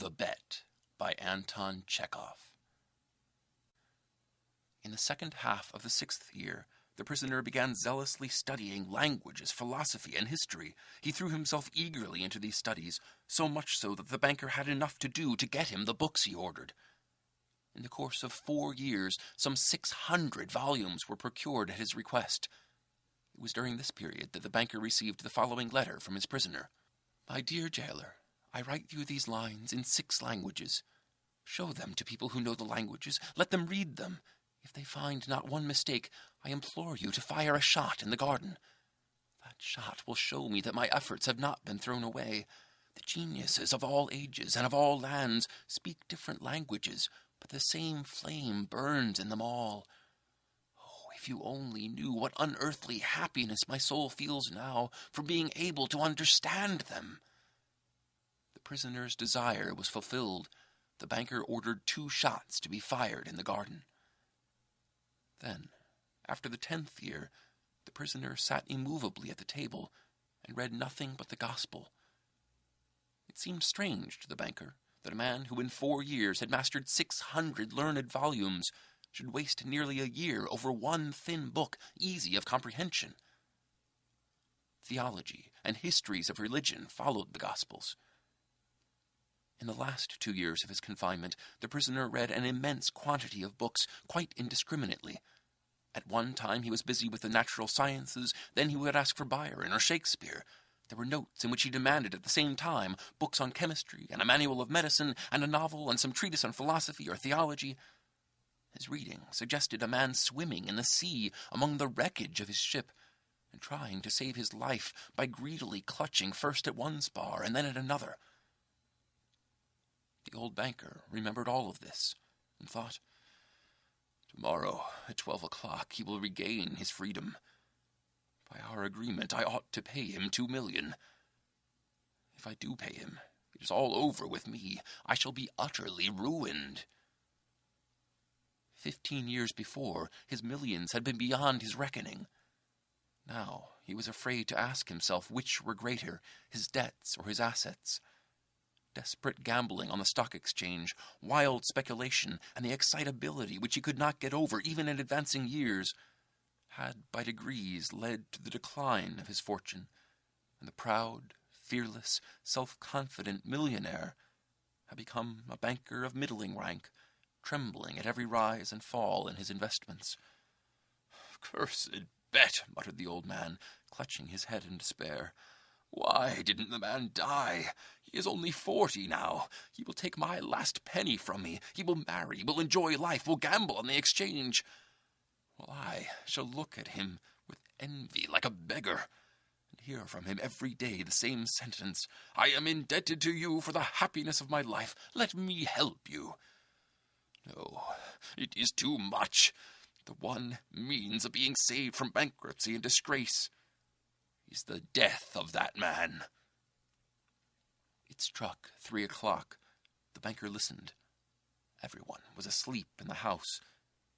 The Bet by Anton Chekhov. In the second half of the 6th year, the prisoner began zealously studying languages, philosophy, and history. He threw himself eagerly into these studies, so much so that the banker had enough to do to get him the books he ordered. In the course of 4 years, some 600 volumes were procured at his request. It was during this period that the banker received the following letter from his prisoner. "My dear jailer, I write you these lines in 6 languages. Show them to people who know the languages. Let them read them. If they find not one mistake, I implore you to fire a shot in the garden. That shot will show me that my efforts have not been thrown away. The geniuses of all ages and of all lands speak different languages, but the same flame burns in them all. Oh, if you only knew what unearthly happiness my soul feels now for being able to understand them." The prisoner's desire was fulfilled. The banker ordered 2 shots to be fired in the garden. Then, after the 10th year, the prisoner sat immovably at the table and read nothing but the gospel. It seemed strange to the banker that a man who in 4 years had mastered 600 learned volumes should waste nearly a year over one thin book, easy of comprehension. Theology and histories of religion followed the Gospels. In the last 2 years of his confinement, the prisoner read an immense quantity of books quite indiscriminately. At one time he was busy with the natural sciences, then he would ask for Byron or Shakespeare. There were notes in which he demanded at the same time books on chemistry and a manual of medicine and a novel and some treatise on philosophy or theology. His reading suggested a man swimming in the sea among the wreckage of his ship and trying to save his life by greedily clutching first at one spar and then at another. The old banker remembered all of this and thought, "Tomorrow at 12 o'clock he will regain his freedom. By our agreement I ought to pay him 2 million. If I do pay him, it is all over with me. I shall be utterly ruined." 15 years before, his millions had been beyond his reckoning. Now he was afraid to ask himself which were greater, his debts or his assets. Desperate gambling on the stock exchange, wild speculation, and the excitability which he could not get over even in advancing years, had by degrees led to the decline of his fortune, and the proud, fearless, self-confident millionaire had become a banker of middling rank, trembling at every rise and fall in his investments. "Cursed bet," muttered the old man, clutching his head in despair. "Why didn't the man die? He is only 40 now. He will take my last penny from me. He will marry, will enjoy life, will gamble on the exchange. Well, I shall look at him with envy like a beggar, and hear from him every day the same sentence: 'I am indebted to you for the happiness of my life. Let me help you.' No, it is too much. The one means of being saved from bankruptcy and disgrace is the death of that man." It struck 3 o'clock. The banker listened. Everyone was asleep in the house,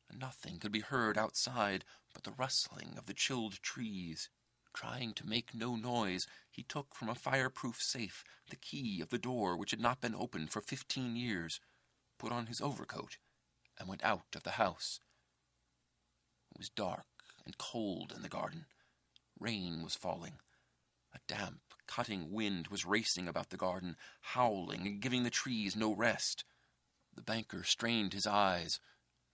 and nothing could be heard outside but the rustling of the chilled trees. Trying to make no noise, he took from a fireproof safe the key of the door which had not been opened for 15 years, put on his overcoat, and went out of the house. It was dark and cold in the garden. Rain was falling. A damp, cutting wind was racing about the garden, howling and giving the trees no rest. The banker strained his eyes,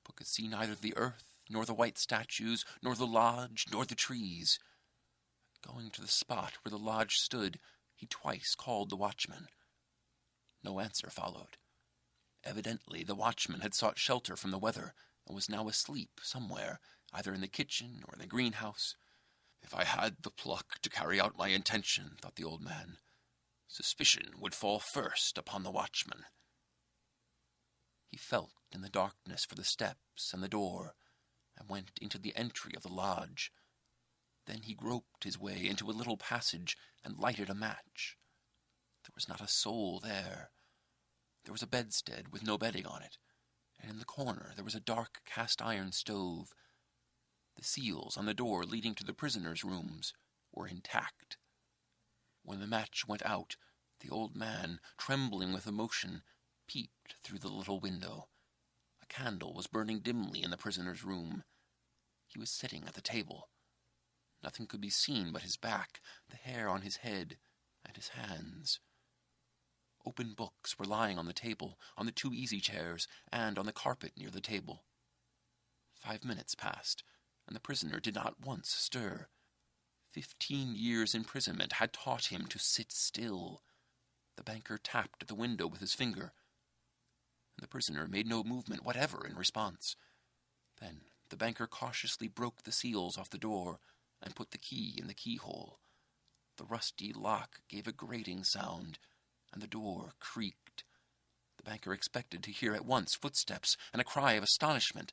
but could see neither the earth, nor the white statues, nor the lodge, nor the trees. Going to the spot where the lodge stood, he twice called the watchman. No answer followed. Evidently the watchman had sought shelter from the weather, and was now asleep somewhere, either in the kitchen or in the greenhouse. "If I had the pluck to carry out my intention," thought the old man, "suspicion would fall first upon the watchman." He felt in the darkness for the steps and the door, and went into the entry of the lodge. Then he groped his way into a little passage and lighted a match. There was not a soul there. There was a bedstead with no bedding on it, and in the corner there was a dark cast-iron stove. The seals on the door leading to the prisoners' rooms were intact. When the match went out, the old man, trembling with emotion, peeped through the little window. A candle was burning dimly in the prisoner's room. He was sitting at the table. Nothing could be seen but his back, the hair on his head, and his hands. Open books were lying on the table, on the 2 easy chairs, and on the carpet near the table. 5 minutes passed, and the prisoner did not once stir. 15 years' imprisonment had taught him to sit still. The banker tapped at the window with his finger, and the prisoner made no movement whatever in response. Then the banker cautiously broke the seals off the door and put the key in the keyhole. The rusty lock gave a grating sound, and the door creaked. The banker expected to hear at once footsteps and a cry of astonishment,